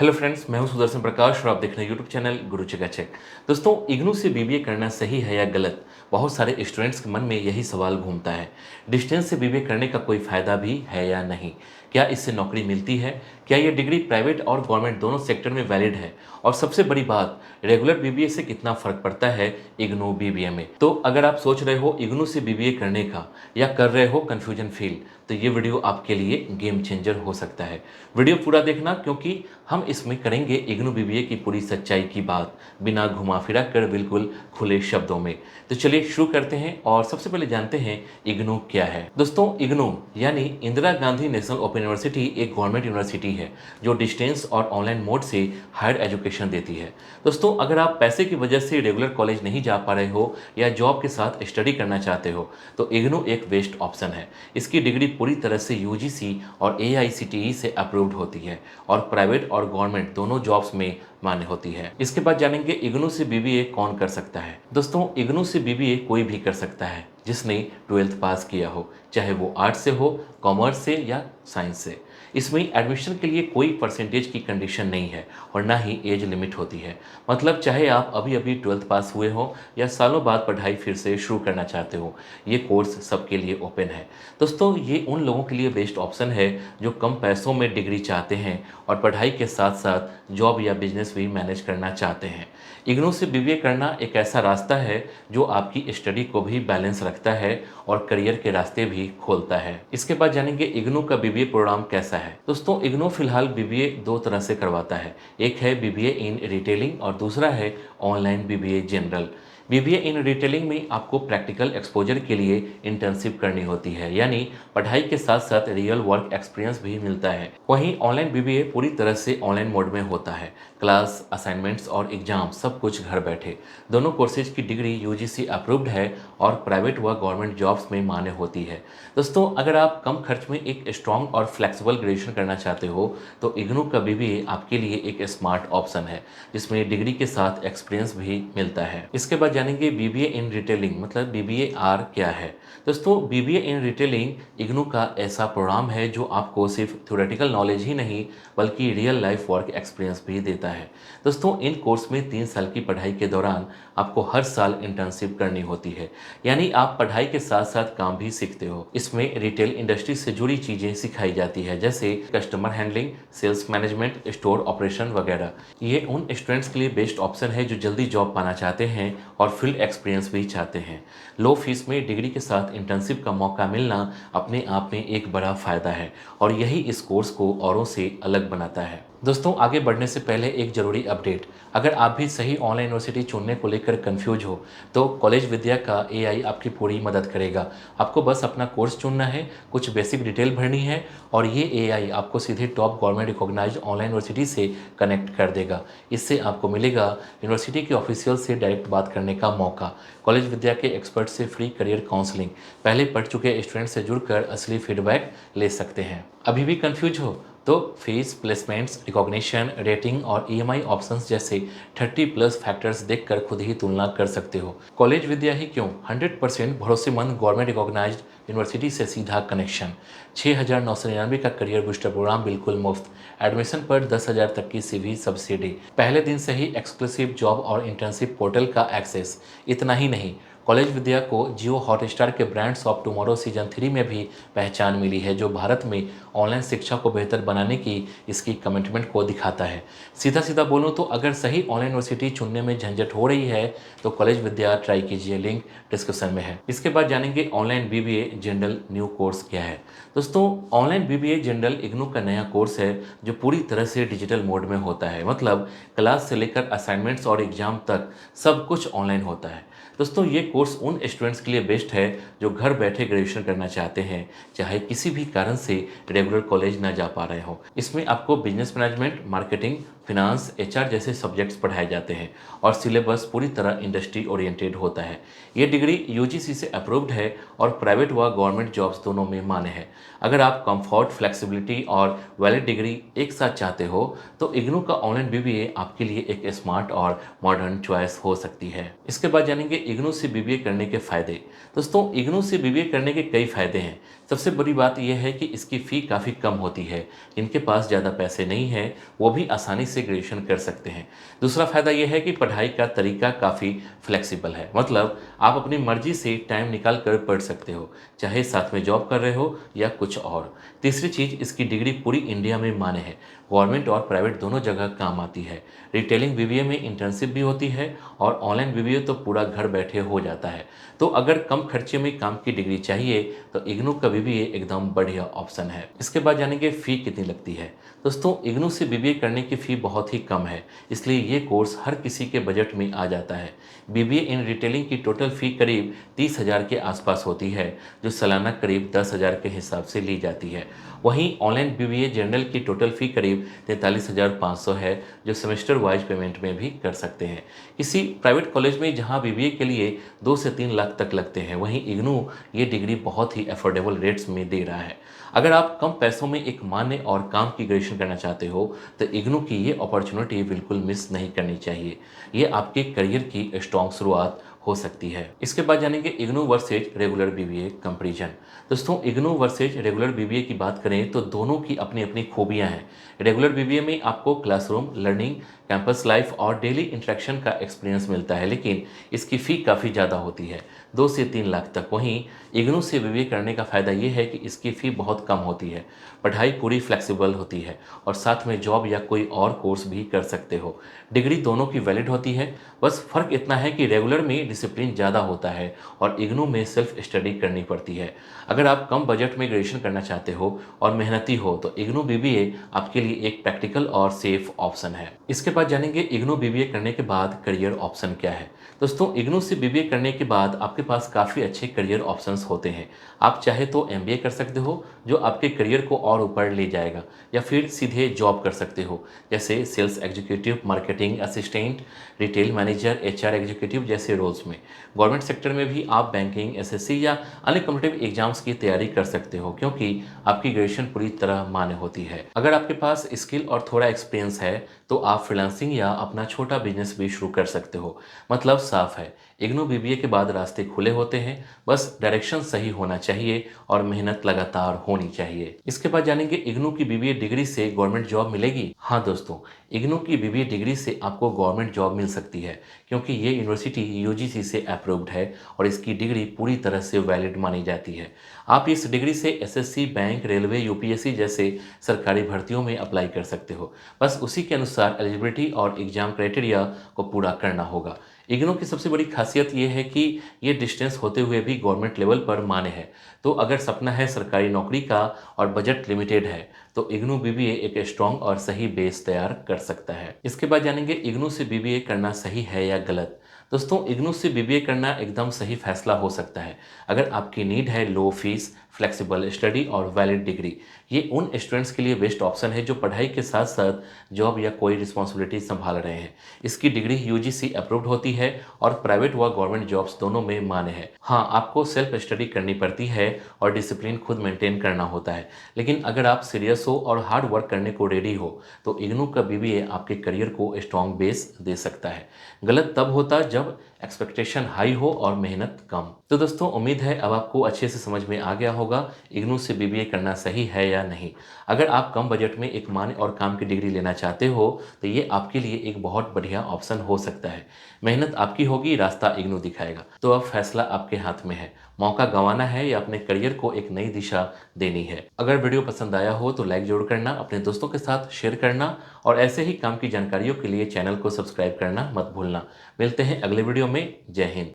Hello friends, मैं हूं सुदर्शन प्रकाश और आप देख रहे हैं यूट्यूब चैनल गुरु चकाचक। दोस्तों, इग्नू से बीबीए करना सही है या गलत? बहुत सारे स्टूडेंट्स के मन में यही सवाल घूमता है। डिस्टेंस से बीबीए करने का कोई फ़ायदा भी है या नहीं? क्या इससे नौकरी मिलती है? क्या ये डिग्री प्राइवेट और गवर्नमेंट दोनों सेक्टर में वैलिड है? और सबसे बड़ी बात, रेगुलर बीबीए से कितना फ़र्क पड़ता है इग्नू बीबीए में? तो अगर आप सोच रहे हो इग्नू से बीबीए करने का या कर रहे हो कन्फ्यूजन फील, तो ये वीडियो आपके लिए गेम चेंजर हो सकता है। वीडियो पूरा देखना, क्योंकि हम इसमें करेंगे इग्नू बीबीए की पूरी सच्चाई की बात, बिना घुमा फिरा कर, बिल्कुल खुले शब्दों में। तो चलिए शुरू करते हैं और सबसे पहले जानते हैं इग्नू क्या है। दोस्तों, इग्नू यानी Indira Gandhi national open university एक गवर्नमेंट यूनिवर्सिटी है जो डिस्टेंस और ऑनलाइन मोड से हायर एजुकेशन देती है। दोस्तों, अगर आप पैसे की वजह से रेगुलर कॉलेज नहीं जा पा रहे हो या जॉब के साथ स्टडी करना चाहते हो, तो इग्नू एक बेस्ट ऑप्शन है। इसकी डिग्री पूरी तरह से यूजीसी और एआईसीटीई से अप्रूव्ड होती है और प्राइवेट और गवर्नमेंट दोनों जॉब्स में मान्य होती है। इसके बाद जानेंगे इग्नू से बीबीए कौन कर सकता है। दोस्तों, इग्नू से बीबीए कोई भी कर सकता है जिसने 12th पास किया हो, चाहे वो आर्ट्स से हो, कॉमर्स से या साइंस से। इसमें एडमिशन के लिए कोई परसेंटेज की कंडीशन नहीं है और ना ही एज लिमिट होती है। मतलब चाहे आप अभी अभी 12th पास हुए हो या सालों बाद पढ़ाई फिर से शुरू करना चाहते हो, ये कोर्स सबके लिए ओपन है। दोस्तों, ये उन लोगों के लिए बेस्ट ऑप्शन है जो कम पैसों में डिग्री चाहते हैं और पढ़ाई के साथ साथ जॉब या बिजनेस भी मैनेज करना चाहते हैं। इग्नू से बीबीए करना एक ऐसा रास्ता है जो आपकी स्टडी को भी बैलेंस रखता है और करियर के रास्ते भी खोलता है। इसके बाद जानेंगे इग्नू का बीबीए प्रोग्राम कैसा है। दोस्तों, इग्नू फिलहाल बीबीए दो तरह से करवाता है। एक है बीबीए इन रिटेलिंग और दूसरा है ऑनलाइन बीबीए जनरल। बीबीए इन रिटेलिंग में आपको प्रैक्टिकल एक्सपोजर के लिए इंटर्नशिप करनी होती है, यानी पढ़ाई के साथ साथ रियल वर्क एक्सपीरियंस भी मिलता है। वहीं ऑनलाइन बीबीए पूरी तरह से ऑनलाइन मोड में होता है। क्लास, असाइनमेंट्स और एग्जाम सब कुछ घर बैठे। दोनों कोर्सेज की डिग्री यूजीसी अप्रूव्ड है और प्राइवेट व गवर्नमेंट जॉब्स में मान्य होती है। दोस्तों, अगर आप कम खर्च में एक स्ट्रॉन्ग और फ्लेक्सिबल ग्रेजुएशन करना चाहते हो, तो इग्नू का बीबीए आपके लिए एक स्मार्ट ऑप्शन है जिसमें डिग्री के साथ एक्सपीरियंस भी मिलता है। इसके बाद जानेंगे बीबीए इन रिटेलिंग मतलब बीबीए आर क्या है। दोस्तों, बीबीए इन रिटेलिंग इग्नू का ऐसा प्रोग्राम है जो आपको सिर्फ थ्योरेटिकल नॉलेज ही नहीं बल्कि रियल लाइफ वर्क एक्सपीरियंस भी देता है। दोस्तों, इन कोर्स में 3 साल की पढ़ाई के दौरान आपको हर साल इंटर्नशिप करनी होती है, यानी आप पढ़ाई के साथ साथ काम भी सीखते हो। इसमें रिटेल इंडस्ट्री से जुड़ी चीज़ें सिखाई जाती है, जैसे customer handling, sales management, store operation वगैरह। ये उन स्टूडेंट्स के लिए बेस्ट ऑप्शन है जो जल्दी जॉब पाना चाहते हैं और फील्ड एक्सपीरियंस भी चाहते हैं। लो फीस में डिग्री के साथ इंटर्नशिप का मौका मिलना अपने आप में एक बड़ा फ़ायदा है और यही इस कोर्स को औरों से अलग बनाता है। दोस्तों, आगे बढ़ने से पहले एक ज़रूरी अपडेट। अगर आप भी सही ऑनलाइन यूनिवर्सिटी चुनने को लेकर कंफ्यूज हो, तो कॉलेज विद्या का एआई आपकी पूरी मदद करेगा। आपको बस अपना कोर्स चुनना है, कुछ बेसिक डिटेल भरनी है और ये एआई आपको सीधे top government recognised online university से कनेक्ट कर देगा। इससे आपको मिलेगा यूनिवर्सिटी के ऑफिशियल से डायरेक्ट बात करने का मौका, कॉलेज विद्या के एक्सपर्ट से फ्री करियर काउंसलिंग, पहले पढ़ चुके स्टूडेंट से जुड़कर असली फीडबैक ले सकते हैं। अभी भी कंफ्यूज हो तो फीस, प्लेसमेंट्स, रिकॉग्निशन, रेटिंग और ईएमआई ऑप्शंस जैसे 30+ फैक्टर्स देखकर खुद ही तुलना कर सकते हो। कॉलेज विद्या ही क्यों, 100% भरोसेमंद गवर्नमेंट रिकॉग्नाइज्ड यूनिवर्सिटी से सीधा कनेक्शन। 6,999 का करियर बूस्टर प्रोग्राम बिल्कुल मुफ्त। एडमिशन पर 10,000 तक की सीधी सब्सिडी। पहले दिन से ही एक्सक्लूसिव जॉब और इंटर्नशिप पोर्टल का एक्सेस। इतना ही नहीं, कॉलेज विद्या को जियो हॉटस्टार के ब्रांड्स ऑफ टुमारो सीजन 3 में भी पहचान मिली है, जो भारत में ऑनलाइन शिक्षा को बेहतर बनाने की इसकी कमिटमेंट को दिखाता है। सीधा सीधा बोलूँ तो अगर सही ऑनलाइन यूनिवर्सिटी चुनने में झंझट हो रही है तो कॉलेज विद्या ट्राई कीजिए, लिंक डिस्क्रिप्शन में है। इसके बाद जानेंगे online BBA general new course क्या है। दोस्तों, ऑनलाइन बीबीए जनरल इग्नू का नया कोर्स है जो पूरी तरह से डिजिटल मोड में होता है। मतलब क्लास से लेकर असाइनमेंट्स और एग्जाम तक सब कुछ ऑनलाइन होता है। दोस्तों, ये कोर्स उन स्टूडेंट्स के लिए बेस्ट है जो घर बैठे ग्रेजुएशन करना चाहते हैं, चाहे किसी भी कारण से रेगुलर कॉलेज ना जा पा रहे हो। इसमें आपको business management, marketing, finance, HR जैसे सब्जेक्ट्स पढ़ाए जाते हैं और सिलेबस पूरी तरह इंडस्ट्री ओरिएंटेड होता है। ये डिग्री यूजीसी से अप्रूव्ड है और प्राइवेट व गवर्नमेंट जॉब्स दोनों में मान्य है। अगर आप कंफर्ट, फ्लेक्सिबिलिटी और वैलिड डिग्री एक साथ चाहते हो, तो इग्नू का ऑनलाइन बीबीए आपके लिए एक स्मार्ट और मॉडर्न चॉइस हो सकती है। इसके बाद जानेंगे जानेंगे इग्नू से बीबीए करने के फ़ायदे। दोस्तों, इग्नू से बीबीए करने के कई फ़ायदे हैं। सबसे बड़ी बात यह है कि इसकी फ़ी काफ़ी कम होती है। जिनके पास ज़्यादा पैसे नहीं हैं, वो भी आसानी से ग्रेजुएशन कर सकते हैं। दूसरा फ़ायदा यह है कि पढ़ाई का तरीका काफ़ी फ्लेक्सिबल है। मतलब आप अपनी मर्ज़ी से टाइम निकाल कर पढ़ सकते हो, चाहे साथ में जॉब कर रहे हो या कुछ और। तीसरी चीज़, इसकी डिग्री पूरी इंडिया में मान्य है। गवर्नमेंट और प्राइवेट दोनों जगह काम आती है। रिटेलिंग बीबीए में इंटर्नशिप भी होती है और ऑनलाइन बीबीए तो पूरा घर बैठे हो जाता है। तो अगर कम खर्चे में काम की डिग्री चाहिए तो इग्नू का बीबीए एकदम बढ़िया ऑप्शन है। इसके बाद जानेंगे फ़ी कितनी लगती है। दोस्तों, इग्नू से बीबीए करने की फ़ी बहुत ही कम है, इसलिए ये कोर्स हर किसी के बजट में आ जाता है। बीबीए इन रिटेलिंग की टोटल फ़ी करीब 30,000 के आसपास होती है, जो सालाना करीब 10,000 के हिसाब से ली जाती है। वहीं ऑनलाइन बीबीए जनरल की टोटल फ़ी करीब 43,500 है, जो सेमेस्टर वाइज पेमेंट में भी कर सकते हैं। किसी प्राइवेट कॉलेज में जहां बीबीए के लिए 2 से 3 लाख तक लगते हैं, वहीं इग्नू ये डिग्री बहुत ही अफोर्डेबल रेट्स में दे रहा है। अगर आप कम पैसों में एक मान्य और काम की ग्रेजुएशन करना चाहते हो तो इग्नू की ये अपॉर्चुनिटी बिल्कुल मिस नहीं करनी चाहिए। ये आपके करियर की स्ट्रॉन्ग शुरुआत हो सकती है। इसके बाद जानेंगे IGNOU versus regular BBA comparison. दोस्तों, इग्नू वर्सेज रेगुलर बीबीए की बात करें तो दोनों की अपनी अपनी खूबियां हैं। रेगुलर बीबीए में आपको क्लासरूम लर्निंग, कैंपस लाइफ और डेली इंटरेक्शन का एक्सपीरियंस मिलता है, लेकिन इसकी फ़ी काफ़ी ज़्यादा होती है, 2 से 3 लाख तक। वहीं इग्नू से बीबीए करने का फ़ायदा ये है कि इसकी फ़ी बहुत कम होती है, पढ़ाई पूरी फ्लेक्सिबल होती है और साथ में जॉब या कोई और कोर्स भी कर सकते हो। डिग्री दोनों की वैलिड होती है, बस फ़र्क इतना है कि रेगुलर में डिसिप्लिन ज़्यादा होता है और इग्नू में सेल्फ स्टडी करनी पड़ती है। अगर आप कम बजट में ग्रेजुएशन करना चाहते हो और मेहनती हो तो इग्नू बीबीए आपके लिए एक प्रैक्टिकल और सेफ ऑप्शन है। इसके बाद जानेंगे इग्नू बीबीए करने के बाद करियर ऑप्शन क्या है। दोस्तों, इग्नू से बीबीए करने के बाद आपके पास काफ़ी अच्छे करियर ऑप्शंस होते हैं। आप चाहे तो एमबीए कर सकते हो, जो आपके करियर को और ऊपर ले जाएगा, या फिर सीधे जॉब कर सकते हो, जैसे sales executive, marketing assistant, retail manager, HR executive जैसे रोल्स में। गवर्नमेंट सेक्टर में भी आप बैंकिंग, एसएससी या अन्य कॉम्पिटिटिव एग्जाम्स की तैयारी कर सकते हो, क्योंकि आपकी ग्रेजुएशन पूरी तरह मान्य होती है। अगर आपके पास स्किल और थोड़ा एक्सपीरियंस है तो आप फ्रीलांसिंग या अपना छोटा बिजनेस भी शुरू कर सकते हो। मतलब साफ है, इग्नू बीबीए के बाद रास्ते खुले होते हैं, बस डायरेक्शन सही होना चाहिए और मेहनत लगातार होनी चाहिए। इसके बाद जानेंगे इग्नू की बीबीए डिग्री से गवर्नमेंट जॉब मिलेगी। हाँ दोस्तों, इग्नू की बीबीए डिग्री से आपको गवर्नमेंट जॉब मिल सकती है, क्योंकि ये यूनिवर्सिटी यूजीसी से अप्रूव्ड है और इसकी डिग्री पूरी तरह से वैलिड मानी जाती है। आप इस डिग्री से एसएससी, बैंक, रेलवे, यूपीएससी जैसे सरकारी भर्तियों में अप्लाई कर सकते हो। बस उसी के अनुसार एलिजिबिलिटी और एग्जाम क्राइटेरिया को पूरा करना होगा। इग्नू की सबसे बड़ी खासियत ये है कि ये डिस्टेंस होते हुए भी गवर्नमेंट लेवल पर मान्य है। तो अगर सपना है सरकारी नौकरी का और बजट लिमिटेड है तो इग्नू बीबीए एक स्ट्रॉन्ग और सही बेस तैयार कर सकता है। इसके बाद जानेंगे इग्नू से बीबीए करना सही है या गलत। दोस्तों, इग्नू से बीबीए करना एकदम सही फैसला हो सकता है अगर आपकी नीड है लो फीस, फ्लेक्सिबल स्टडी और वैलिड डिग्री। ये उन स्टूडेंट्स के लिए बेस्ट ऑप्शन है जो पढ़ाई के साथ साथ जॉब या कोई रिस्पॉन्सिबिलिटी संभाल रहे हैं। इसकी डिग्री यूजीसी अप्रूव्ड होती है और प्राइवेट व गवर्नमेंट जॉब्स दोनों में मान्य है। हाँ, आपको सेल्फ स्टडी करनी पड़ती है और डिसिप्लिन खुद मेंटेन करना होता है, लेकिन अगर आप सीरियस हो और हार्ड वर्क करने को रेडी हो तो इग्नू का बीबीए आपके करियर को स्ट्रॉन्ग बेस दे सकता है। गलत तब होता जब एक्सपेक्टेशन हाई हो और मेहनत कम। तो दोस्तों, उम्मीद है अब आपको अच्छे से समझ में आ गया होगा इग्नू से बीबीए करना सही है या नहीं। अगर आप कम बजट में एक मान्य और काम की डिग्री लेना चाहते हो तो ये आपके लिए एक बहुत बढ़िया ऑप्शन हो सकता है। मेहनत आपकी होगी, रास्ता इग्नू दिखाएगा। तो अब फैसला आपके हाथ में है, मौका गंवाना है या अपने करियर को एक नई दिशा देनी है। अगर वीडियो पसंद आया हो तो लाइक जरूर करना, अपने दोस्तों के साथ शेयर करना और ऐसे ही काम की जानकारियों के लिए चैनल को सब्सक्राइब करना मत भूलना। मिलते हैं अगले वीडियो में। जय हिंद।